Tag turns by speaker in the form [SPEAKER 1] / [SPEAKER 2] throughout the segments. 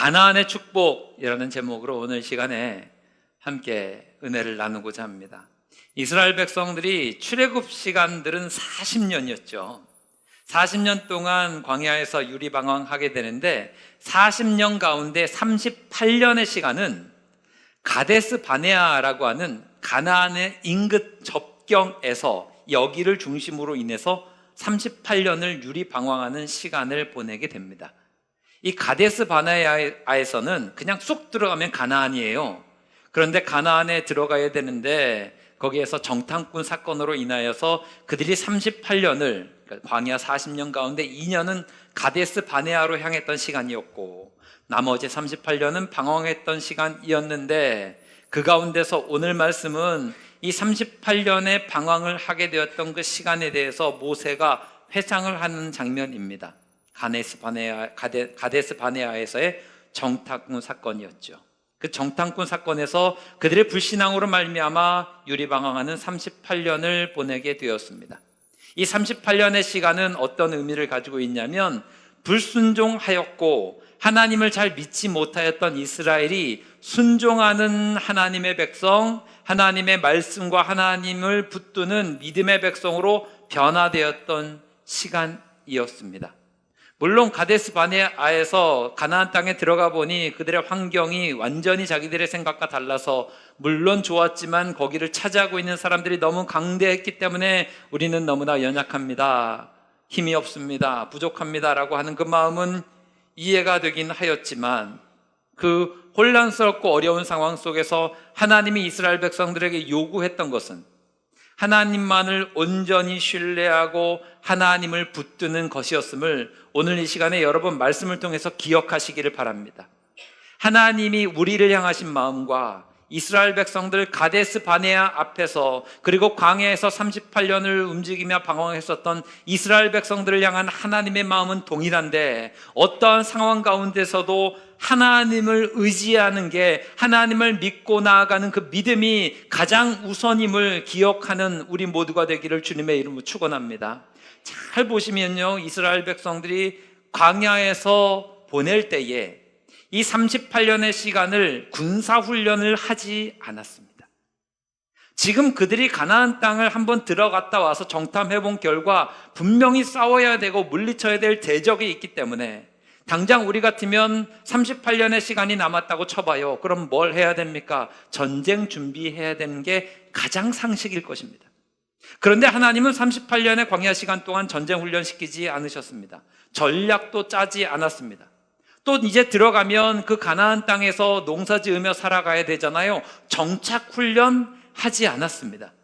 [SPEAKER 1] 가나안의 축복이라는 제목으로 오늘 시간에 함께 은혜를 나누고자 합니다. 이스라엘 백성들이 출애굽 시간들은 40년이었죠. 40년 동안 광야에서 유리방황하게 되는데 40년 가운데 38년의 시간은 가데스 바네아라고 하는 가나안의 인근 접경에서 여기를 중심으로 인해서 38년을 유리방황하는 시간을 보내게 됩니다. 이 가데스 바네아에서는 그냥 쏙 들어가면 가나안이에요. 그런데 가나안에 들어가야 되는데 거기에서 정탐꾼 사건으로 인하여서 그들이 38년을, 그러니까 광야 40년 가운데 2년은 가데스 바네아로 향했던 시간이었고 나머지 38년은 방황했던 시간이었는데, 그 가운데서 오늘 말씀은 이 38년의 방황을 하게 되었던 그 시간에 대해서 모세가 회상을 하는 장면입니다. 가데스 바네아에서의 정탐꾼 사건이었죠. 그 정탐꾼 사건에서 그들의 불신앙으로 말미암아 유리방황하는 38년을 보내게 되었습니다. 이 38년의 시간은 어떤 의미를 가지고 있냐면, 불순종하였고 하나님을 잘 믿지 못하였던 이스라엘이 순종하는 하나님의 백성, 하나님의 말씀과 하나님을 붙드는 믿음의 백성으로 변화되었던 시간이었습니다. 물론 가데스 바네아에서 가나안 땅에 들어가 보니 그들의 환경이 완전히 자기들의 생각과 달라서 물론 좋았지만 거기를 차지하고 있는 사람들이 너무 강대했기 때문에 우리는 너무나 연약합니다, 힘이 없습니다, 부족합니다 라고 하는 그 마음은 이해가 되긴 하였지만, 그 혼란스럽고 어려운 상황 속에서 하나님이 이스라엘 백성들에게 요구했던 것은 하나님만을 온전히 신뢰하고 하나님을 붙드는 것이었음을 오늘 이 시간에 여러분 말씀을 통해서 기억하시기를 바랍니다. 하나님이 우리를 향하신 마음과 이스라엘 백성들 가데스 바네아 앞에서, 그리고 광야에서 38년을 움직이며 방황했었던 이스라엘 백성들을 향한 하나님의 마음은 동일한데, 어떠한 상황 가운데서도 하나님을 의지하는 게, 하나님을 믿고 나아가는 그 믿음이 가장 우선임을 기억하는 우리 모두가 되기를 주님의 이름으로 축원합니다. 잘 보시면요, 이스라엘 백성들이 광야에서 보낼 때에 이 38년의 시간을 군사훈련을 하지 않았습니다. 지금 그들이 가나안 땅을 한번 들어갔다 와서 정탐해본 결과 분명히 싸워야 되고 물리쳐야 될 대적이 있기 때문에, 당장 우리 같으면 38년의 시간이 남았다고 쳐봐요. 그럼 뭘 해야 됩니까? 전쟁 준비해야 되는 게 가장 상식일 것입니다. 그런데 하나님은 38년의 광야 시간 동안 전쟁 훈련 시키지 않으셨습니다. 전략도 짜지 않았습니다. 또 이제 들어가면 그 가나안 땅에서 농사 지으며 살아가야 되잖아요. 정착 훈련 하지 않았습니다.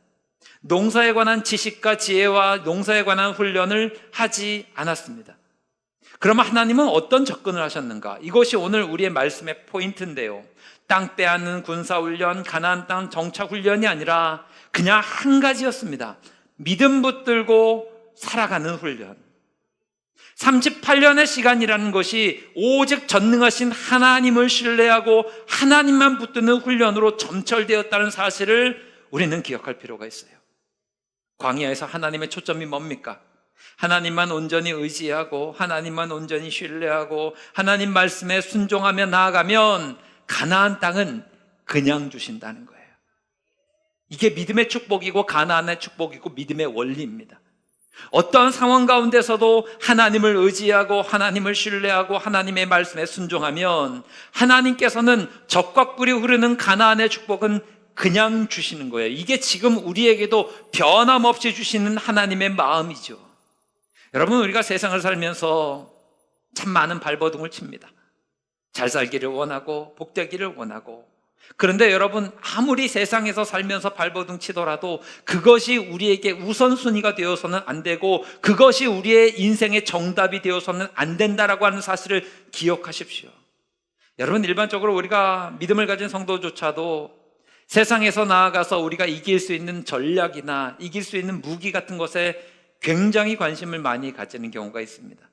[SPEAKER 1] 농사에 관한 지식과 지혜와 농사에 관한 훈련을 하지 않았습니다. 그러면 하나님은 어떤 접근을 하셨는가? 이것이 오늘 우리의 말씀의 포인트인데요. 땅 빼앗는 군사훈련, 가나안 땅 정착훈련이 아니라 그냥 한 가지였습니다. 믿음 붙들고 살아가는 훈련. 38년의 시간이라는 것이 오직 전능하신 하나님을 신뢰하고 하나님만 붙드는 훈련으로 점철되었다는 사실을 우리는 기억할 필요가 있어요. 광야에서 하나님의 초점이 뭡니까? 하나님만 온전히 의지하고 하나님만 온전히 신뢰하고 하나님 말씀에 순종하며 나아가면 가나안 땅은 그냥 주신다는 거예요. 이게 믿음의 축복이고 가나안의 축복이고 믿음의 원리입니다. 어떠한 상황 가운데서도 하나님을 의지하고 하나님을 신뢰하고 하나님의 말씀에 순종하면 하나님께서는 적과 꿀이 흐르는 가나안의 축복은 그냥 주시는 거예요. 이게 지금 우리에게도 변함없이 주시는 하나님의 마음이죠. 여러분, 우리가 세상을 살면서 참 많은 발버둥을 칩니다. 잘 살기를 원하고 복되기를 원하고, 그런데 여러분, 아무리 세상에서 살면서 발버둥 치더라도 그것이 우리에게 우선순위가 되어서는 안 되고 그것이 우리의 인생의 정답이 되어서는 안 된다라고 하는 사실을 기억하십시오. 여러분, 일반적으로 우리가 믿음을 가진 성도조차도 세상에서 나아가서 우리가 이길 수 있는 전략이나 이길 수 있는 무기 같은 것에 굉장히 관심을 많이 가지는 경우가 있습니다.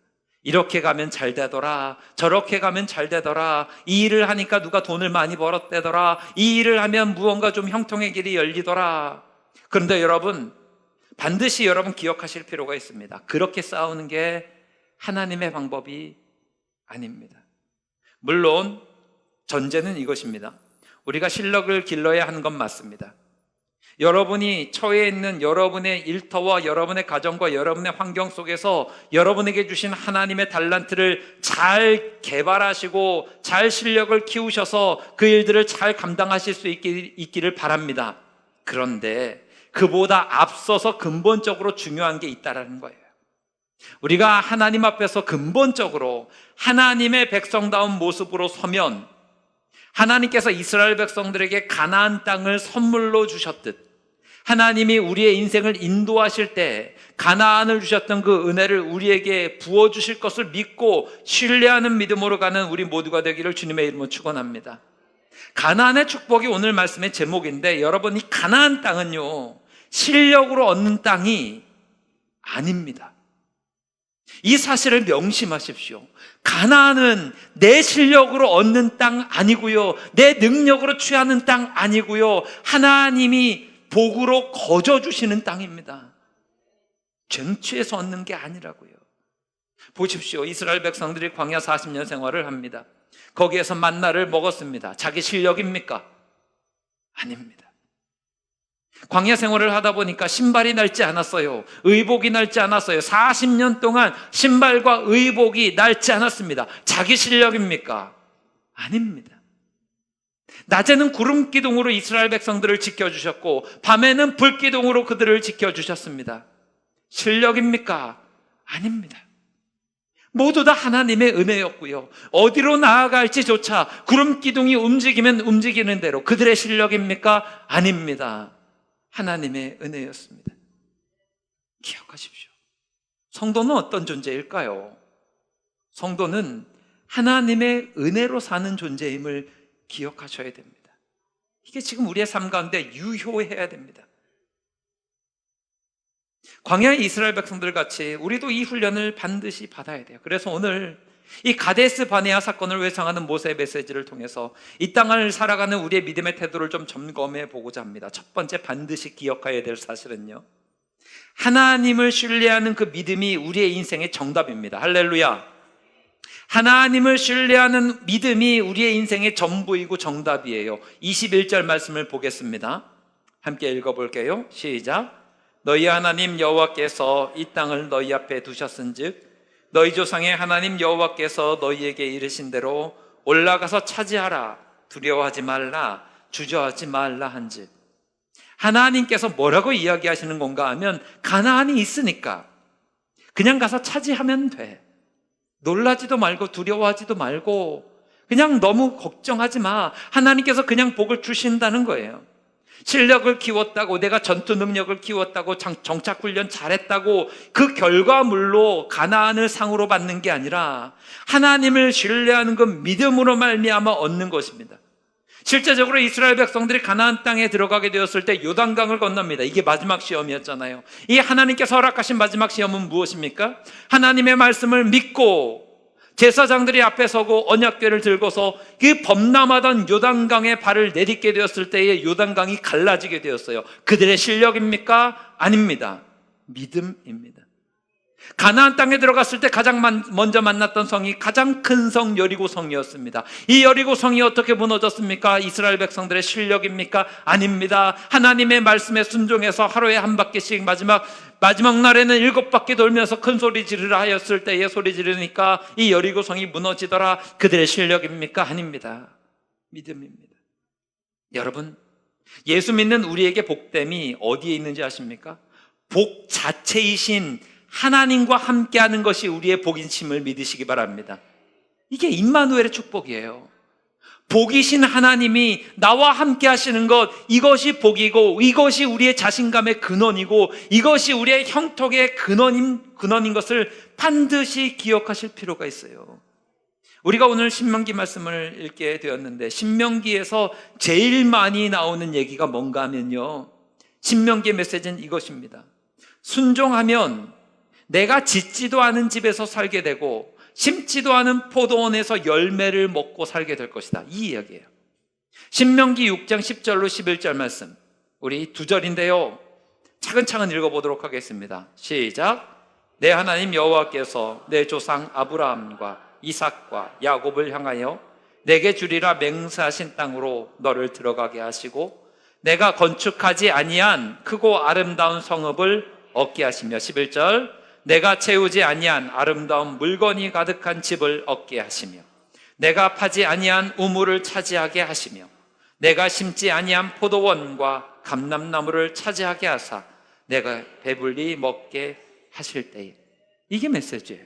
[SPEAKER 1] 이렇게 가면 잘 되더라, 저렇게 가면 잘 되더라, 이 일을 하니까 누가 돈을 많이 벌었대더라, 이 일을 하면 무언가 좀 형통의 길이 열리더라. 그런데 여러분, 반드시 여러분 기억하실 필요가 있습니다. 그렇게 싸우는 게 하나님의 방법이 아닙니다. 물론 전제는 이것입니다. 우리가 실력을 길러야 하는 건 맞습니다. 여러분이 처해 있는 여러분의 일터와 여러분의 가정과 여러분의 환경 속에서 여러분에게 주신 하나님의 달란트를 잘 개발하시고 잘 실력을 키우셔서 그 일들을 잘 감당하실 수 있기를 바랍니다. 그런데 그보다 앞서서 근본적으로 중요한 게 있다라는 거예요. 우리가 하나님 앞에서 근본적으로 하나님의 백성다운 모습으로 서면 하나님께서 이스라엘 백성들에게 가나안 땅을 선물로 주셨듯 하나님이 우리의 인생을 인도하실 때 가나안을 주셨던 그 은혜를 우리에게 부어주실 것을 믿고 신뢰하는 믿음으로 가는 우리 모두가 되기를 주님의 이름으로 축원합니다. 가나안의 축복이 오늘 말씀의 제목인데, 여러분, 이 가나안 땅은요 실력으로 얻는 땅이 아닙니다. 이 사실을 명심하십시오. 가나안은 내 실력으로 얻는 땅 아니고요, 내 능력으로 취하는 땅 아니고요, 하나님이 복으로 거저 주시는 땅입니다. 쟁취해서 얻는 게 아니라고요. 보십시오. 이스라엘 백성들이 광야 40년 생활을 합니다. 거기에서 만나를 먹었습니다. 자기 실력입니까? 아닙니다. 광야 생활을 하다 보니까 신발이 낡지 않았어요. 의복이 낡지 않았어요. 40년 동안 신발과 의복이 낡지 않았습니다. 자기 실력입니까? 아닙니다. 낮에는 구름 기둥으로 이스라엘 백성들을 지켜주셨고 밤에는 불 기둥으로 그들을 지켜주셨습니다. 실력입니까? 아닙니다. 모두 다 하나님의 은혜였고요, 어디로 나아갈지조차 구름 기둥이 움직이면 움직이는 대로 그들의 실력입니까? 아닙니다. 하나님의 은혜였습니다. 기억하십시오. 성도는 어떤 존재일까요? 성도는 하나님의 은혜로 사는 존재임을 기억하셔야 됩니다. 이게 지금 우리의 삶 가운데 유효해야 됩니다. 광야의 이스라엘 백성들 같이 우리도 이 훈련을 반드시 받아야 돼요. 그래서 오늘 이 가데스 바네아 사건을 회상하는 모세의 메시지를 통해서 이 땅을 살아가는 우리의 믿음의 태도를 좀 점검해 보고자 합니다. 첫 번째 반드시 기억해야 될 사실은요, 하나님을 신뢰하는 그 믿음이 우리의 인생의 정답입니다. 할렐루야. 하나님을 신뢰하는 믿음이 우리의 인생의 전부이고 정답이에요. 21절 말씀을 보겠습니다. 함께 읽어볼게요. 시작. 너희 하나님 여호와께서 이 땅을 너희 앞에 두셨은즉 너희 조상의 하나님 여호와께서 너희에게 이르신 대로 올라가서 차지하라. 두려워하지 말라. 주저하지 말라 한즉. 하나님께서 뭐라고 이야기하시는 건가 하면, 가나안이 있으니까 그냥 가서 차지하면 돼. 놀라지도 말고 두려워하지도 말고 그냥 너무 걱정하지 마. 하나님께서 그냥 복을 주신다는 거예요. 실력을 키웠다고, 내가 전투 능력을 키웠다고, 정착훈련 잘했다고 그 결과물로 가나안을 상으로 받는 게 아니라 하나님을 신뢰하는 그 믿음으로 말미암아 얻는 것입니다. 실제적으로 이스라엘 백성들이 가나안 땅에 들어가게 되었을 때 요단강을 건넙니다. 이게 마지막 시험이었잖아요. 이 하나님께서 허락하신 마지막 시험은 무엇입니까? 하나님의 말씀을 믿고 제사장들이 앞에 서고 언약궤를 들고서 그 범람하던 요단강에 발을 내딛게 되었을 때에 요단강이 갈라지게 되었어요. 그들의 실력입니까? 아닙니다. 믿음입니다. 가나안 땅에 들어갔을 때 가장 먼저 만났던 성이 가장 큰 성 여리고성이었습니다. 이 여리고성이 어떻게 무너졌습니까? 이스라엘 백성들의 실력입니까? 아닙니다. 하나님의 말씀에 순종해서 하루에 한 바퀴씩 마지막 날에는 7바퀴 돌면서 큰 소리 지르라 하였을 때에 소리 지르니까 이 여리고성이 무너지더라. 그들의 실력입니까? 아닙니다. 믿음입니다. 여러분, 예수 믿는 우리에게 복됨이 어디에 있는지 아십니까? 복 자체이신 하나님과 함께하는 것이 우리의 복이심을 믿으시기 바랍니다. 이게 임마누엘의 축복이에요. 복이신 하나님이 나와 함께 하시는 것, 이것이 복이고 이것이 우리의 자신감의 근원이고 이것이 우리의 형통의 근원인 것을 반드시 기억하실 필요가 있어요. 우리가 오늘 신명기 말씀을 읽게 되었는데, 신명기에서 제일 많이 나오는 얘기가 뭔가 하면요, 신명기의 메시지는 이것입니다. 순종하면 내가 짓지도 않은 집에서 살게 되고 심지도 않은 포도원에서 열매를 먹고 살게 될 것이다. 이 이야기예요. 신명기 6장 10절로 11절 말씀, 우리 2절인데요 차근차근 읽어보도록 하겠습니다. 시작. 내 하나님 여호와께서 내 조상 아브라함과 이삭과 야곱을 향하여 내게 주리라 맹세하신 땅으로 너를 들어가게 하시고 내가 건축하지 아니한 크고 아름다운 성읍을 얻게 하시며 11절 내가 채우지 아니한 아름다운 물건이 가득한 집을 얻게 하시며 내가 파지 아니한 우물을 차지하게 하시며 내가 심지 아니한 포도원과 감람나무를 차지하게 하사 내가 배불리 먹게 하실 때에. 이게 메시지예요.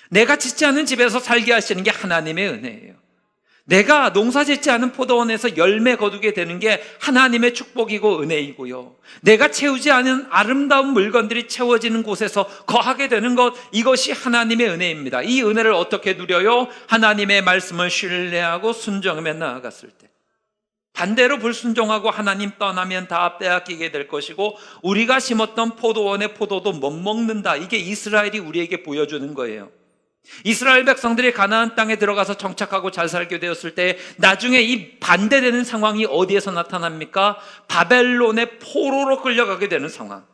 [SPEAKER 1] 내가 짓지 않은 집에서 살게 하시는 게 하나님의 은혜예요. 내가 농사 짓지 않은 포도원에서 열매 거두게 되는 게 하나님의 축복이고 은혜이고요. 내가 채우지 않은 아름다운 물건들이 채워지는 곳에서 거하게 되는 것, 이것이 하나님의 은혜입니다. 이 은혜를 어떻게 누려요? 하나님의 말씀을 신뢰하고 순종하며 나아갔을 때. 반대로 불순종하고 하나님 떠나면 다 빼앗기게 될 것이고 우리가 심었던 포도원의 포도도 못 먹는다. 이게 이스라엘이 우리에게 보여주는 거예요. 이스라엘 백성들이 가나안 땅에 들어가서 정착하고 잘 살게 되었을 때 나중에 이 반대되는 상황이 어디에서 나타납니까? 바벨론의 포로로 끌려가게 되는 상황.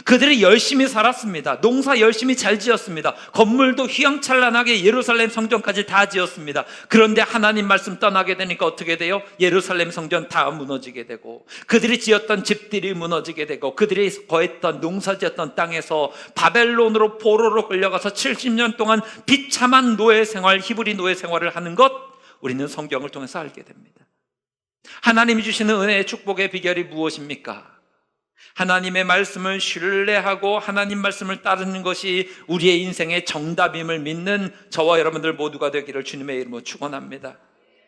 [SPEAKER 1] 그들이 열심히 살았습니다. 농사 열심히 잘 지었습니다. 건물도 휘황찬란하게 예루살렘 성전까지 다 지었습니다. 그런데 하나님 말씀 떠나게 되니까 어떻게 돼요? 예루살렘 성전 다 무너지게 되고 그들이 지었던 집들이 무너지게 되고 그들이 거했던 농사 지었던 땅에서 바벨론으로 포로로 끌려가서 70년 동안 비참한 노예 생활, 히브리 노예 생활을 하는 것, 우리는 성경을 통해서 알게 됩니다. 하나님이 주시는 은혜의 축복의 비결이 무엇입니까? 하나님의 말씀을 신뢰하고 하나님 말씀을 따르는 것이 우리의 인생의 정답임을 믿는 저와 여러분들 모두가 되기를 주님의 이름으로 축원합니다.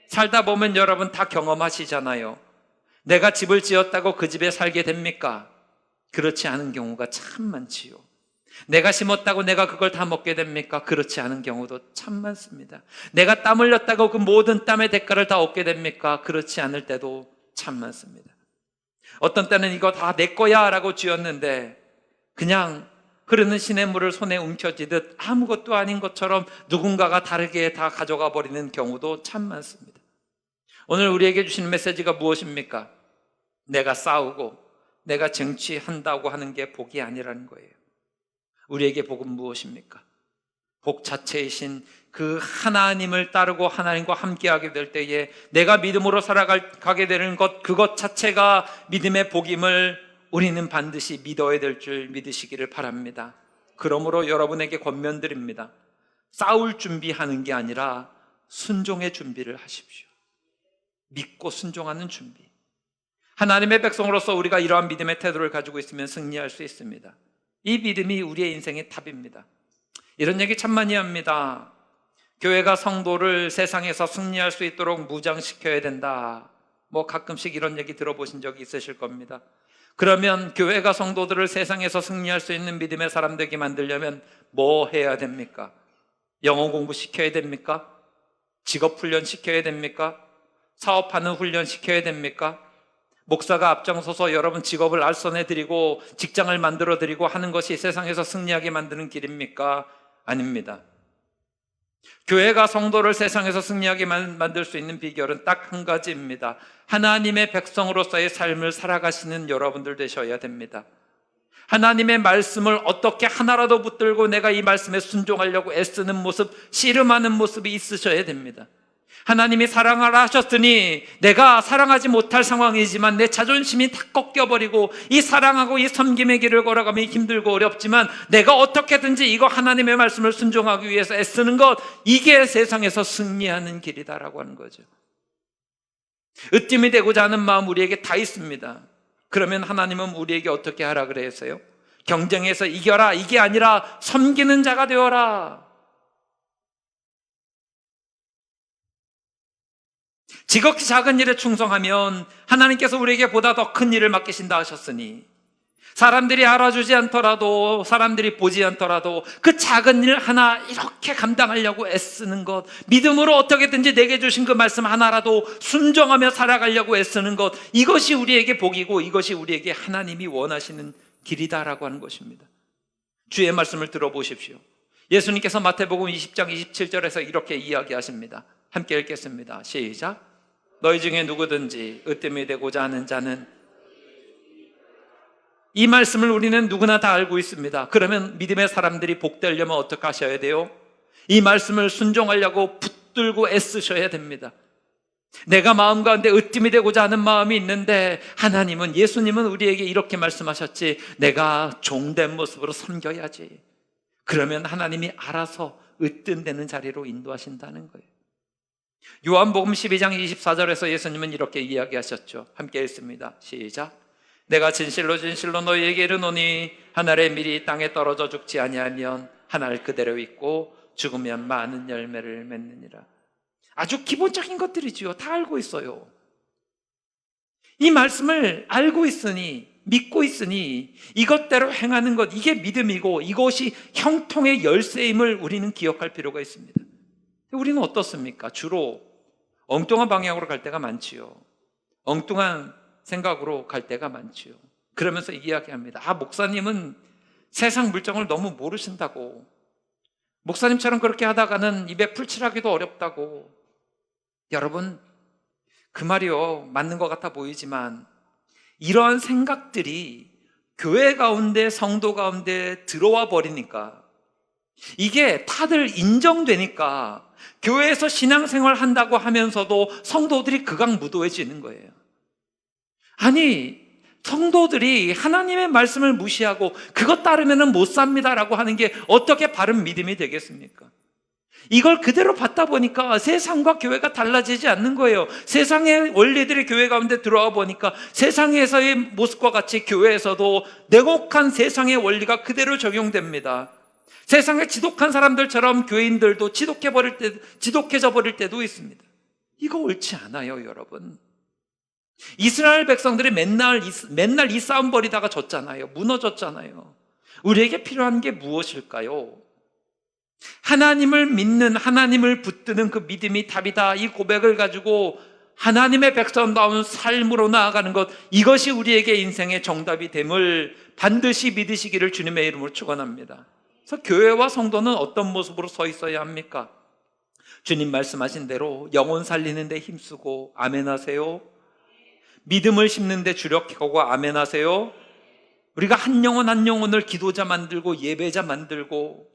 [SPEAKER 1] 살다 보면 여러분 다 경험하시잖아요. 내가 집을 지었다고 그 집에 살게 됩니까? 그렇지 않은 경우가 참 많지요. 내가 심었다고 내가 그걸 다 먹게 됩니까? 그렇지 않은 경우도 참 많습니다. 내가 땀 흘렸다고 그 모든 땀의 대가를 다 얻게 됩니까? 그렇지 않을 때도 참 많습니다. 어떤 때는 이거 다 내 거야 라고 지었는데 그냥 흐르는 시냇물을 손에 움켜쥐듯 아무것도 아닌 것처럼 누군가가 다르게 다 가져가 버리는 경우도 참 많습니다. 오늘 우리에게 주시는 메시지가 무엇입니까? 내가 싸우고 내가 쟁취한다고 하는 게 복이 아니라는 거예요. 우리에게 복은 무엇입니까? 복 자체이신 그 하나님을 따르고 하나님과 함께하게 될 때에 내가 믿음으로 살아가게 되는 것, 그것 자체가 믿음의 복임을 우리는 반드시 믿어야 될 줄 믿으시기를 바랍니다. 그러므로 여러분에게 권면드립니다. 싸울 준비하는 게 아니라 순종의 준비를 하십시오. 믿고 순종하는 준비. 하나님의 백성으로서 우리가 이러한 믿음의 태도를 가지고 있으면 승리할 수 있습니다. 이 믿음이 우리의 인생의 답입니다. 이런 얘기 참 많이 합니다. 교회가 성도를 세상에서 승리할 수 있도록 무장시켜야 된다. 가끔씩 이런 얘기 들어보신 적이 있으실 겁니다. 그러면 교회가 성도들을 세상에서 승리할 수 있는 믿음의 사람 되게 만들려면 뭐 해야 됩니까? 영어 공부 시켜야 됩니까? 직업 훈련 시켜야 됩니까? 사업하는 훈련 시켜야 됩니까? 목사가 앞장서서 여러분 직업을 알선해드리고 직장을 만들어드리고 하는 것이 세상에서 승리하게 만드는 길입니까? 아닙니다. 교회가 성도를 세상에서 승리하게 만들 수 있는 비결은 딱 한 가지입니다. 하나님의 백성으로서의 삶을 살아가시는 여러분들 되셔야 됩니다. 하나님의 말씀을 어떻게 하나라도 붙들고 내가 이 말씀에 순종하려고 애쓰는 모습, 씨름하는 모습이 있으셔야 됩니다. 하나님이 사랑하라 하셨으니 내가 사랑하지 못할 상황이지만 내 자존심이 다 꺾여버리고 이 사랑하고 이 섬김의 길을 걸어가면 힘들고 어렵지만 내가 어떻게든지 이거 하나님의 말씀을 순종하기 위해서 애쓰는 것, 이게 세상에서 승리하는 길이다라고 하는 거죠. 으뜸이 되고자 하는 마음 우리에게 다 있습니다. 그러면 하나님은 우리에게 어떻게 하라 그랬어요? 경쟁에서 이겨라, 이게 아니라 섬기는 자가 되어라. 지극히 작은 일에 충성하면 하나님께서 우리에게 보다 더 큰 일을 맡기신다 하셨으니 사람들이 알아주지 않더라도 사람들이 보지 않더라도 그 작은 일 하나 이렇게 감당하려고 애쓰는 것, 믿음으로 어떻게든지 내게 주신 그 말씀 하나라도 순종하며 살아가려고 애쓰는 것, 이것이 우리에게 복이고 이것이 우리에게 하나님이 원하시는 길이다라고 하는 것입니다. 주의 말씀을 들어보십시오. 예수님께서 마태복음 20장 27절에서 이렇게 이야기하십니다. 함께 읽겠습니다. 시작. 너희 중에 누구든지 으뜸이 되고자 하는 자는, 이 말씀을 우리는 누구나 다 알고 있습니다. 그러면 믿음의 사람들이 복되려면 어떻게 하셔야 돼요? 이 말씀을 순종하려고 붙들고 애쓰셔야 됩니다. 내가 마음 가운데 으뜸이 되고자 하는 마음이 있는데 하나님은, 예수님은 우리에게 이렇게 말씀하셨지, 내가 종된 모습으로 섬겨야지. 그러면 하나님이 알아서 으뜸되는 자리로 인도하신다는 거예요. 요한복음 12장 24절에서 예수님은 이렇게 이야기하셨죠. 함께 읽습니다. 시작. 내가 진실로 진실로 너희에게 이르노니 한 알의 밀이 땅에 떨어져 죽지 아니하면 한 알 그대로 있고 죽으면 많은 열매를 맺느니라. 아주 기본적인 것들이지요. 다 알고 있어요. 이 말씀을 알고 있으니, 믿고 있으니 이것대로 행하는 것, 이게 믿음이고 이것이 형통의 열쇠임을 우리는 기억할 필요가 있습니다. 우리는 어떻습니까? 주로 엉뚱한 방향으로 갈 때가 많지요. 엉뚱한 생각으로 갈 때가 많지요. 그러면서 이야기합니다. 목사님은 세상 물정을 너무 모르신다고, 목사님처럼 그렇게 하다가는 입에 풀칠하기도 어렵다고. 여러분, 그 말이요, 맞는 것 같아 보이지만 이러한 생각들이 교회 가운데, 성도 가운데 들어와 버리니까, 이게 다들 인정되니까 교회에서 신앙생활 한다고 하면서도 성도들이 극악무도해지는 거예요. 아니, 성도들이 하나님의 말씀을 무시하고 그것 따르면 못 삽니다라고 하는 게 어떻게 바른 믿음이 되겠습니까? 이걸 그대로 받다 보니까 세상과 교회가 달라지지 않는 거예요. 세상의 원리들이 교회 가운데 들어와 보니까 세상에서의 모습과 같이 교회에서도 냉혹한 세상의 원리가 그대로 적용됩니다. 세상에 지독한 사람들처럼 교인들도 지독해져 버릴 때도 있습니다. 이거 옳지 않아요, 여러분. 이스라엘 백성들이 맨날 이 싸움 벌이다가 졌잖아요. 무너졌잖아요. 우리에게 필요한 게 무엇일까요? 하나님을 믿는, 하나님을 붙드는 그 믿음이 답이다, 이 고백을 가지고 하나님의 백성다운 삶으로 나아가는 것, 이것이 우리에게 인생의 정답이 됨을 반드시 믿으시기를 주님의 이름으로 축원합니다. 그래서 교회와 성도는 어떤 모습으로 서 있어야 합니까? 주님 말씀하신 대로 영혼 살리는 데 힘쓰고 아멘 하세요. 믿음을 심는 데 주력하고 아멘 하세요. 우리가 한 영혼 한 영혼을 기도자 만들고 예배자 만들고,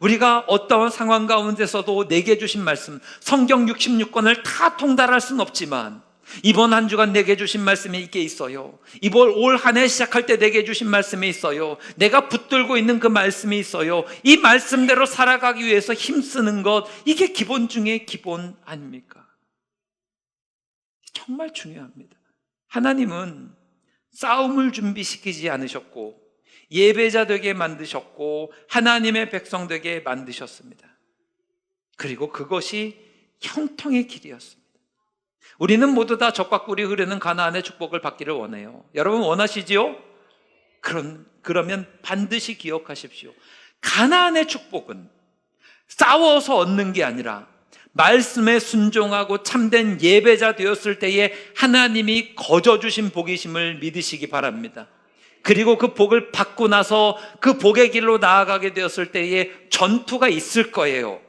[SPEAKER 1] 우리가 어떠한 상황 가운데서도 내게 주신 말씀, 성경 66권을 다 통달할 수는 없지만 이번 한 주간 내게 주신 말씀이 이게 있어요. 이번 올 한 해 시작할 때 내게 주신 말씀이 있어요. 내가 붙들고 있는 그 말씀이 있어요. 이 말씀대로 살아가기 위해서 힘쓰는 것, 이게 기본 중에 기본 아닙니까? 정말 중요합니다. 하나님은 싸움을 준비시키지 않으셨고 예배자 되게 만드셨고 하나님의 백성 되게 만드셨습니다. 그리고 그것이 형통의 길이었습니다. 우리는 모두 다 젖과 꿀이 흐르는 가나안의 축복을 받기를 원해요. 여러분 원하시지요? 그러면 반드시 기억하십시오. 가나안의 축복은 싸워서 얻는 게 아니라 말씀에 순종하고 참된 예배자 되었을 때에 하나님이 거저주신 복이심을 믿으시기 바랍니다. 그리고 그 복을 받고 나서 그 복의 길로 나아가게 되었을 때에 전투가 있을 거예요.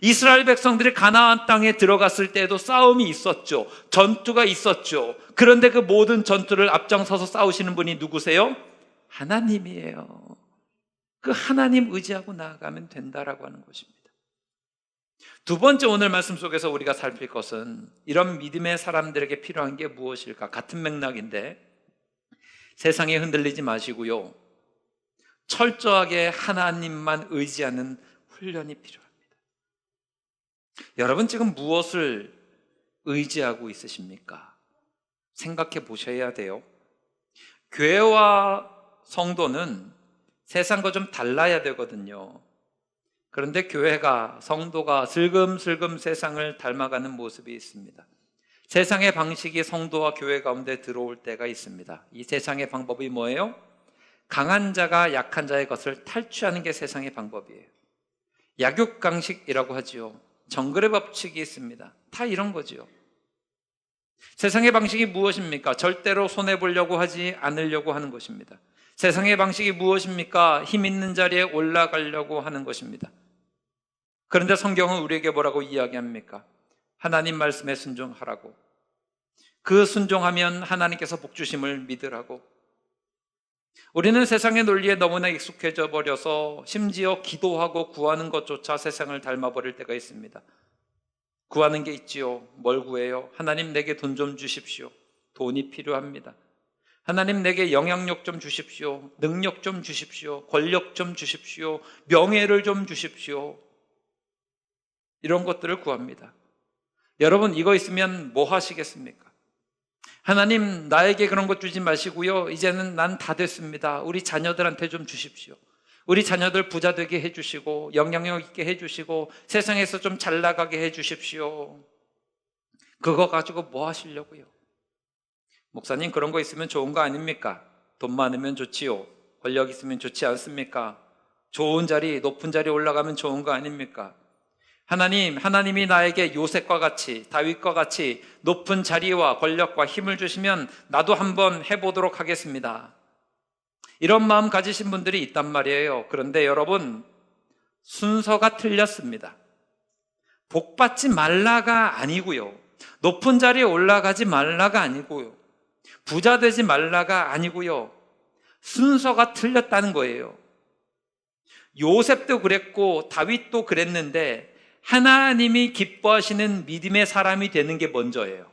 [SPEAKER 1] 이스라엘 백성들이 가나안 땅에 들어갔을 때에도 싸움이 있었죠. 전투가 있었죠. 그런데 그 모든 전투를 앞장서서 싸우시는 분이 누구세요? 하나님이에요. 그 하나님 의지하고 나아가면 된다라고 하는 것입니다. 두 번째, 오늘 말씀 속에서 우리가 살필 것은 이런 믿음의 사람들에게 필요한 게 무엇일까? 같은 맥락인데, 세상에 흔들리지 마시고요, 철저하게 하나님만 의지하는 훈련이 필요합니다. 여러분 지금 무엇을 의지하고 있으십니까? 생각해 보셔야 돼요. 교회와 성도는 세상과 좀 달라야 되거든요. 그런데 교회가, 성도가 슬금슬금 세상을 닮아가는 모습이 있습니다. 세상의 방식이 성도와 교회 가운데 들어올 때가 있습니다. 이 세상의 방법이 뭐예요? 강한 자가 약한 자의 것을 탈취하는 게 세상의 방법이에요. 약육강식이라고 하지요. 정글의 법칙이 있습니다. 다 이런 거지요. 세상의 방식이 무엇입니까? 절대로 손해보려고 하지 않으려고 하는 것입니다. 세상의 방식이 무엇입니까? 힘 있는 자리에 올라가려고 하는 것입니다. 그런데 성경은 우리에게 뭐라고 이야기합니까? 하나님 말씀에 순종하라고, 그 순종하면 하나님께서 복 주심을 믿으라고. 우리는 세상의 논리에 너무나 익숙해져 버려서 심지어 기도하고 구하는 것조차 세상을 닮아버릴 때가 있습니다. 구하는 게 있지요. 뭘 구해요? 하나님 내게 돈 좀 주십시오. 돈이 필요합니다. 하나님 내게 영향력 좀 주십시오. 능력 좀 주십시오. 권력 좀 주십시오. 명예를 좀 주십시오. 이런 것들을 구합니다. 여러분, 이거 있으면 뭐 하시겠습니까? 하나님 나에게 그런 것 주지 마시고요, 이제는 난 다 됐습니다. 우리 자녀들한테 좀 주십시오. 우리 자녀들 부자 되게 해주시고 영향력 있게 해주시고 세상에서 좀 잘 나가게 해주십시오. 그거 가지고 뭐 하시려고요? 목사님, 그런 거 있으면 좋은 거 아닙니까? 돈 많으면 좋지요. 권력 있으면 좋지 않습니까? 좋은 자리, 높은 자리 올라가면 좋은 거 아닙니까? 하나님이 나에게 요셉과 같이, 다윗과 같이 높은 자리와 권력과 힘을 주시면 나도 한번 해보도록 하겠습니다. 이런 마음 가지신 분들이 있단 말이에요. 그런데 여러분, 순서가 틀렸습니다. 복 받지 말라가 아니고요, 높은 자리에 올라가지 말라가 아니고요, 부자 되지 말라가 아니고요, 순서가 틀렸다는 거예요. 요셉도 그랬고 다윗도 그랬는데 하나님이 기뻐하시는 믿음의 사람이 되는 게 먼저예요.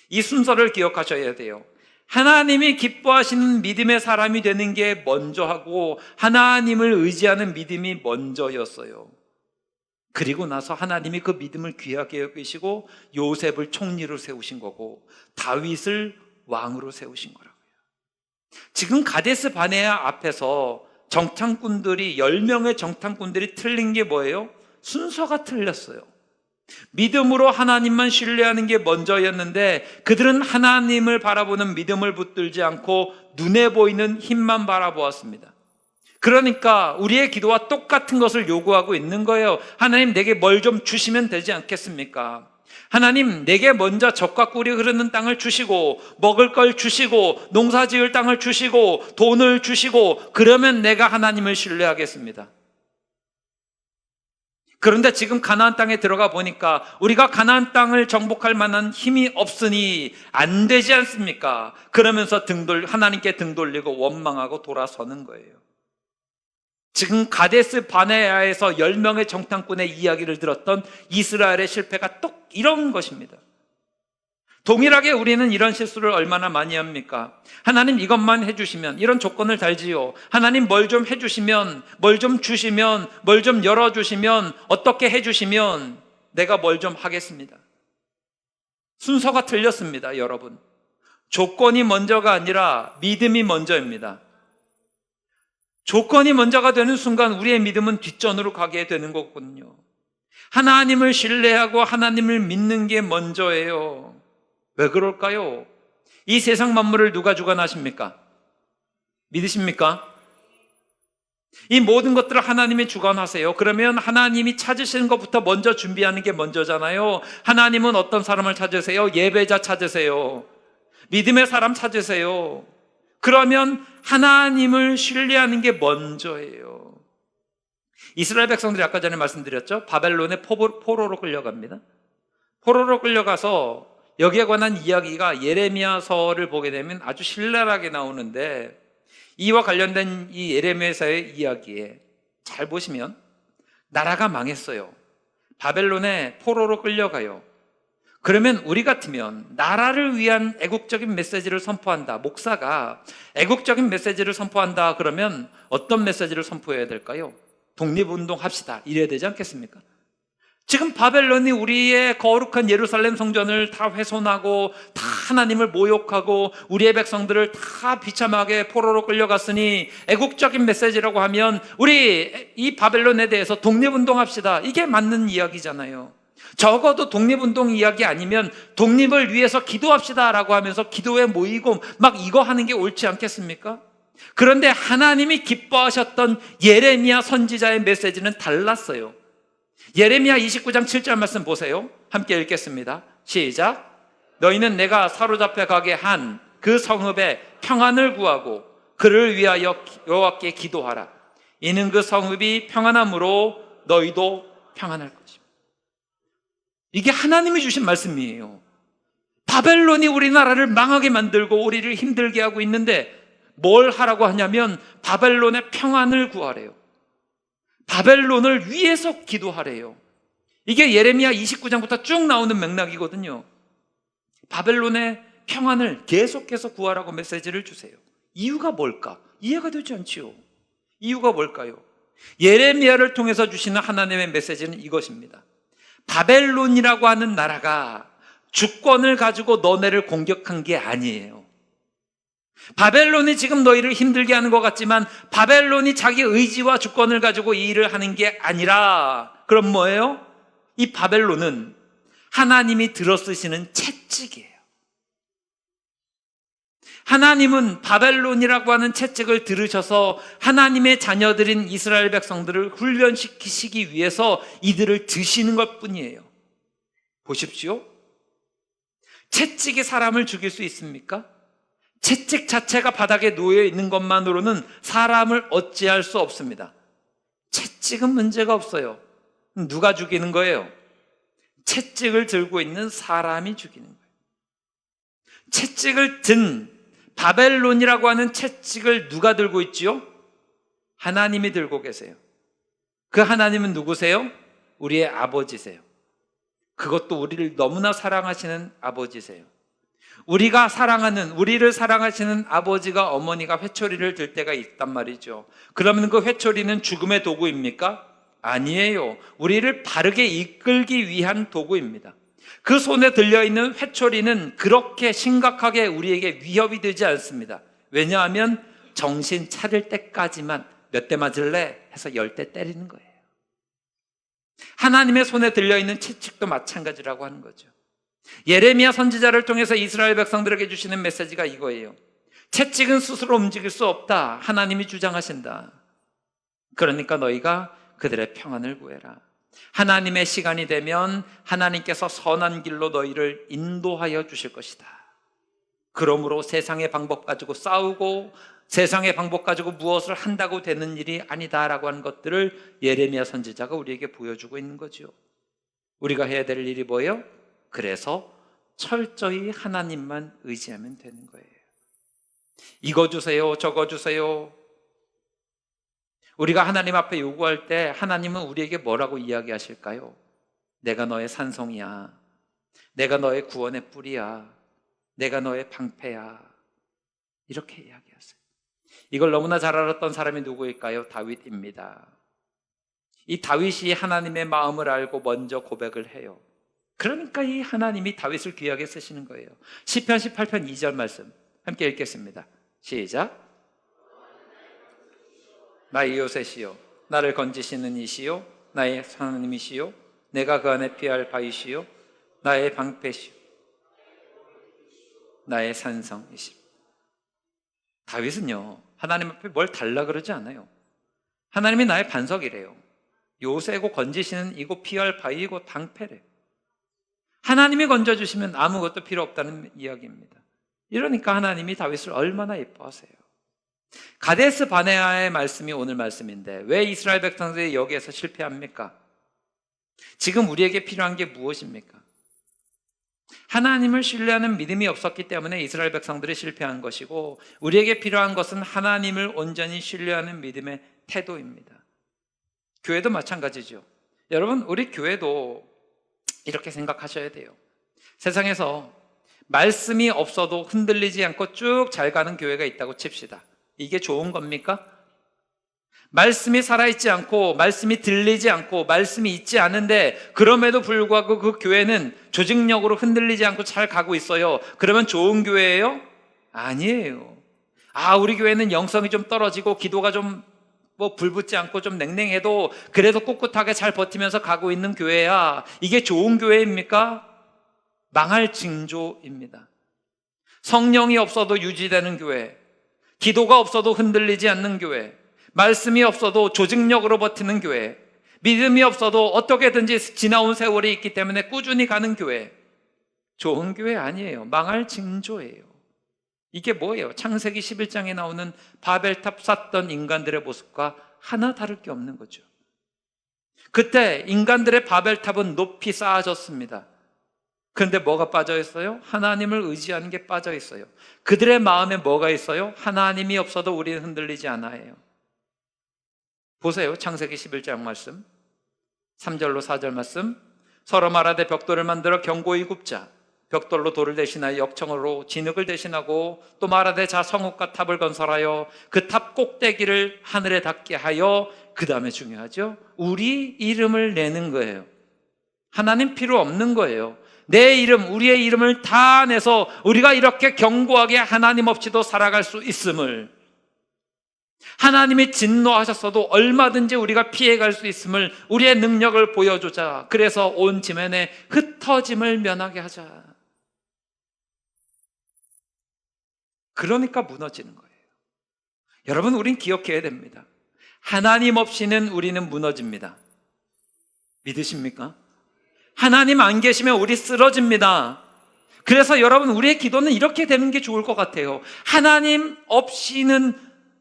[SPEAKER 1] 이 순서를 기억하셔야 돼요. 하나님이 기뻐하시는 믿음의 사람이 되는 게 먼저 하고 하나님을 의지하는 믿음이 먼저였어요. 그리고 나서 하나님이 그 믿음을 귀하게 여기시고 요셉을 총리로 세우신 거고 다윗을 왕으로 세우신 거라고요. 지금 가데스 바네아 앞에서 정탐꾼들이 10명의 정탐꾼들이 틀린 게 뭐예요? 순서가 틀렸어요. 믿음으로 하나님만 신뢰하는 게 먼저였는데 그들은 하나님을 바라보는 믿음을 붙들지 않고 눈에 보이는 힘만 바라보았습니다. 그러니까 우리의 기도와 똑같은 것을 요구하고 있는 거예요. 하나님, 내게 뭘 좀 주시면 되지 않겠습니까? 하나님, 내게 먼저 젖과 꿀이 흐르는 땅을 주시고 먹을 걸 주시고 농사 지을 땅을 주시고 돈을 주시고 그러면 내가 하나님을 신뢰하겠습니다. 그런데 지금 가나안 땅에 들어가 보니까 우리가 가나안 땅을 정복할 만한 힘이 없으니 안 되지 않습니까? 그러면서 하나님께 등 돌리고 원망하고 돌아서는 거예요. 지금 가데스 바네아에서 10명의 정탐꾼의 이야기를 들었던 이스라엘의 실패가 똑 이런 것입니다. 동일하게 우리는 이런 실수를 얼마나 많이 합니까? 하나님 이것만 해주시면, 이런 조건을 달지요. 하나님 뭘 좀 해주시면, 뭘 좀 주시면, 뭘 좀 열어주시면, 어떻게 해주시면 내가 뭘 좀 하겠습니다. 순서가 틀렸습니다, 여러분. 조건이 먼저가 아니라 믿음이 먼저입니다. 조건이 먼저가 되는 순간 우리의 믿음은 뒷전으로 가게 되는 거거든요. 하나님을 신뢰하고 하나님을 믿는 게 먼저예요. 왜 그럴까요? 이 세상 만물을 누가 주관하십니까? 믿으십니까? 이 모든 것들을 하나님이 주관하세요. 그러면 하나님이 찾으시는 것부터 먼저 준비하는 게 먼저잖아요. 하나님은 어떤 사람을 찾으세요? 예배자 찾으세요. 믿음의 사람 찾으세요. 그러면 하나님을 신뢰하는 게 먼저예요. 이스라엘 백성들이 아까 전에 말씀드렸죠? 바벨론의 포로로 끌려갑니다. 포로로 끌려가서 여기에 관한 이야기가 예레미야서를 보게 되면 아주 신랄하게 나오는데, 이와 관련된 이 예레미야서의 이야기에 잘 보시면 나라가 망했어요. 바벨론에 포로로 끌려가요. 그러면 우리 같으면 나라를 위한 애국적인 메시지를 선포한다, 목사가 애국적인 메시지를 선포한다 그러면 어떤 메시지를 선포해야 될까요? 독립운동 합시다, 이래야 되지 않겠습니까? 지금 바벨론이 우리의 거룩한 예루살렘 성전을 다 훼손하고 다 하나님을 모욕하고 우리의 백성들을 다 비참하게 포로로 끌려갔으니 애국적인 메시지라고 하면 우리 이 바벨론에 대해서 독립운동 합시다, 이게 맞는 이야기잖아요. 적어도 독립운동 이야기 아니면 독립을 위해서 기도합시다 라고 하면서 기도에 모이고 막 이거 하는 게 옳지 않겠습니까? 그런데 하나님이 기뻐하셨던 예레미야 선지자의 메시지는 달랐어요. 예레미야 29장 7절 말씀 보세요. 함께 읽겠습니다. 시작. 너희는 내가 사로잡혀 가게 한 그 성읍에 평안을 구하고 그를 위하여 여호와께 기도하라. 이는 그 성읍이 평안함으로 너희도 평안할 것입니다. 이게 하나님이 주신 말씀이에요. 바벨론이 우리나라를 망하게 만들고 우리를 힘들게 하고 있는데 뭘 하라고 하냐면 바벨론의 평안을 구하래요. 바벨론을 위해서 기도하래요. 이게 예레미야 29장부터 쭉 나오는 맥락이거든요. 바벨론의 평안을 계속해서 구하라고 메시지를 주세요. 이유가 뭘까? 이해가 되지 않지요. 이유가 뭘까요? 예레미야를 통해서 주시는 하나님의 메시지는 이것입니다. 바벨론이라고 하는 나라가 주권을 가지고 너네를 공격한 게 아니에요. 바벨론이 지금 너희를 힘들게 하는 것 같지만 바벨론이 자기 의지와 주권을 가지고 이 일을 하는 게 아니라, 그럼 뭐예요? 이 바벨론은 하나님이 들어쓰시는 채찍이에요. 하나님은 바벨론이라고 하는 채찍을 들으셔서 하나님의 자녀들인 이스라엘 백성들을 훈련시키시기 위해서 이들을 드시는 것 뿐이에요. 보십시오. 채찍이 사람을 죽일 수 있습니까? 채찍 자체가 바닥에 놓여 있는 것만으로는 사람을 어찌할 수 없습니다. 채찍은 문제가 없어요. 누가 죽이는 거예요? 채찍을 들고 있는 사람이 죽이는 거예요. 채찍을 든 바벨론이라고 하는 채찍을 누가 들고 있지요? 하나님이 들고 계세요. 그 하나님은 누구세요? 우리의 아버지세요. 그것도 우리를 너무나 사랑하시는 아버지세요. 우리를 사랑하시는 아버지가, 어머니가 회초리를 들 때가 있단 말이죠. 그러면 그 회초리는 죽음의 도구입니까? 아니에요. 우리를 바르게 이끌기 위한 도구입니다. 그 손에 들려있는 회초리는 그렇게 심각하게 우리에게 위협이 되지 않습니다. 왜냐하면 정신 차릴 때까지만 몇 대 맞을래? 해서 10대 때리는 거예요. 하나님의 손에 들려있는 채찍도 마찬가지라고 하는 거죠. 예레미야 선지자를 통해서 이스라엘 백성들에게 주시는 메시지가 이거예요. 채찍은 스스로 움직일 수 없다. 하나님이 주장하신다. 그러니까 너희가 그들의 평안을 구해라. 하나님의 시간이 되면 하나님께서 선한 길로 너희를 인도하여 주실 것이다. 그러므로 세상의 방법 가지고 싸우고 세상의 방법 가지고 무엇을 한다고 되는 일이 아니다라고 하는 것들을 예레미야 선지자가 우리에게 보여주고 있는 거죠. 우리가 해야 될 일이 뭐예요? 그래서 철저히 하나님만 의지하면 되는 거예요. 이거 주세요, 저거 주세요. 우리가 하나님 앞에 요구할 때 하나님은 우리에게 뭐라고 이야기하실까요? 내가 너의 산성이야. 내가 너의 구원의 뿌리야. 내가 너의 방패야. 이렇게 이야기하세요. 이걸 너무나 잘 알았던 사람이 누구일까요? 다윗입니다. 이 다윗이 하나님의 마음을 알고 먼저 고백을 해요. 그러니까 이 하나님이 다윗을 귀하게 쓰시는 거예요. 시편 18편 2절 말씀 함께 읽겠습니다. 시작. 나의 요새시요 나를 건지시는 이시요 나의 하나님이시요 내가 그 안에 피할 바위시요 나의 방패시요 나의 산성이시요. 다윗은요 하나님 앞에 뭘 달라 그러지 않아요. 하나님이 나의 반석이래요. 요새고 건지시는 이고 피할 바위고 방패래요. 하나님이 건져주시면 아무것도 필요 없다는 이야기입니다. 이러니까 하나님이 다윗을 얼마나 예뻐하세요. 가데스 바네아의 말씀이 오늘 말씀인데 왜 이스라엘 백성들이 여기에서 실패합니까? 지금 우리에게 필요한 게 무엇입니까? 하나님을 신뢰하는 믿음이 없었기 때문에 이스라엘 백성들이 실패한 것이고 우리에게 필요한 것은 하나님을 온전히 신뢰하는 믿음의 태도입니다. 교회도 마찬가지죠. 여러분 우리 교회도 이렇게 생각하셔야 돼요. 세상에서 말씀이 없어도 흔들리지 않고 쭉 잘 가는 교회가 있다고 칩시다. 이게 좋은 겁니까? 말씀이 살아있지 않고 말씀이 들리지 않고 말씀이 있지 않은데 그럼에도 불구하고 그 교회는 조직력으로 흔들리지 않고 잘 가고 있어요. 그러면 좋은 교회예요? 아니에요. 우리 교회는 영성이 좀 떨어지고 기도가 좀 불붙지 않고 좀 냉랭해도 그래도 꿋꿋하게 잘 버티면서 가고 있는 교회야. 이게 좋은 교회입니까? 망할 징조입니다. 성령이 없어도 유지되는 교회, 기도가 없어도 흔들리지 않는 교회, 말씀이 없어도 조직력으로 버티는 교회, 믿음이 없어도 어떻게든지 지나온 세월이 있기 때문에 꾸준히 가는 교회, 좋은 교회 아니에요. 망할 징조예요. 이게 뭐예요? 창세기 11장에 나오는 바벨탑 쌓던 인간들의 모습과 하나 다를 게 없는 거죠. 그때 인간들의 바벨탑은 높이 쌓아졌습니다. 그런데 뭐가 빠져 있어요? 하나님을 의지하는 게 빠져 있어요. 그들의 마음에 뭐가 있어요? 하나님이 없어도 우리는 흔들리지 않아요. 보세요. 창세기 11장 말씀 3절로 4절 말씀 서로 말하되 벽돌을 만들어 견고히 굽자. 벽돌로 돌을 대신하여 역청으로 진흙을 대신하고 또 말하되 자 성읍과 탑을 건설하여 그 탑 꼭대기를 하늘에 닿게 하여, 그 다음에 중요하죠, 우리 이름을 내는 거예요. 하나님 필요 없는 거예요. 내 이름, 우리의 이름을 다 내서 우리가 이렇게 견고하게 하나님 없이도 살아갈 수 있음을, 하나님이 진노하셨어도 얼마든지 우리가 피해갈 수 있음을, 우리의 능력을 보여주자. 그래서 온 지면에 흩어짐을 면하게 하자. 그러니까 무너지는 거예요. 여러분, 우린 기억해야 됩니다. 하나님 없이는 우리는 무너집니다. 믿으십니까? 하나님 안 계시면 우리 쓰러집니다. 그래서 여러분, 우리의 기도는 이렇게 되는 게 좋을 것 같아요. 하나님 없이는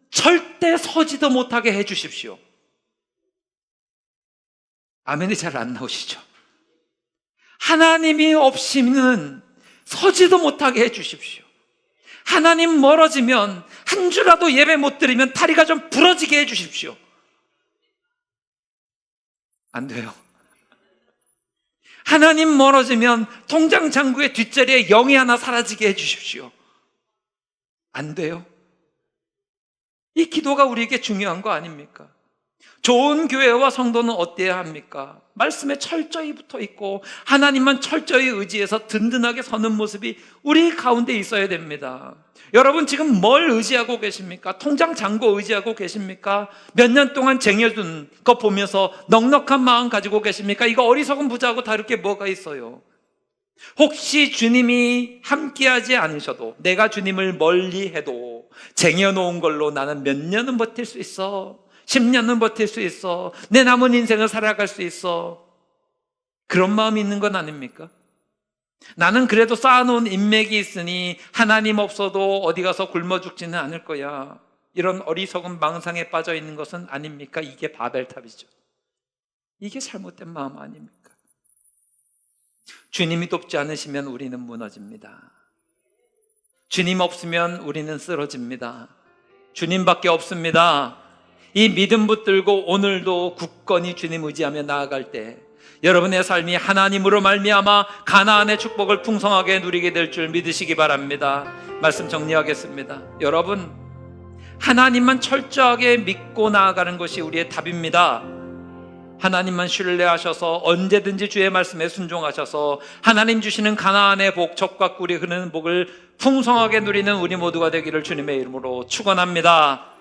[SPEAKER 1] 절대 서지도 못하게 해주십시오. 아멘이 잘 안 나오시죠? 하나님이 없이는 서지도 못하게 해주십시오. 하나님 멀어지면 한 주라도 예배 못 드리면 다리가 좀 부러지게 해주십시오. 안 돼요. 하나님 멀어지면 통장 잔고의 뒷자리에 0이 하나 사라지게 해주십시오. 안 돼요. 이 기도가 우리에게 중요한 거 아닙니까? 좋은 교회와 성도는 어때야 합니까? 말씀에 철저히 붙어 있고 하나님만 철저히 의지해서 든든하게 서는 모습이 우리 가운데 있어야 됩니다. 여러분, 지금 뭘 의지하고 계십니까? 통장 잔고 의지하고 계십니까? 몇 년 동안 쟁여둔 거 보면서 넉넉한 마음 가지고 계십니까? 이거 어리석은 부자하고 다를 게 뭐가 있어요? 혹시 주님이 함께하지 않으셔도, 내가 주님을 멀리 해도 쟁여놓은 걸로 나는 몇 년은 버틸 수 있어, 10년은 버틸 수 있어, 내 남은 인생을 살아갈 수 있어, 그런 마음이 있는 건 아닙니까? 나는 그래도 쌓아놓은 인맥이 있으니 하나님 없어도 어디 가서 굶어 죽지는 않을 거야, 이런 어리석은 망상에 빠져 있는 것은 아닙니까? 이게 바벨탑이죠. 이게 잘못된 마음 아닙니까? 주님이 돕지 않으시면 우리는 무너집니다. 주님 없으면 우리는 쓰러집니다. 주님밖에 없습니다. 이 믿음 붙들고 오늘도 굳건히 주님 의지하며 나아갈 때 여러분의 삶이 하나님으로 말미암아 가나안의 축복을 풍성하게 누리게 될 줄 믿으시기 바랍니다. 말씀 정리하겠습니다. 여러분, 하나님만 철저하게 믿고 나아가는 것이 우리의 답입니다. 하나님만 신뢰하셔서 언제든지 주의 말씀에 순종하셔서 하나님 주시는 가나안의 복, 젖과 꿀이 흐르는 복을 풍성하게 누리는 우리 모두가 되기를 주님의 이름으로 축원합니다.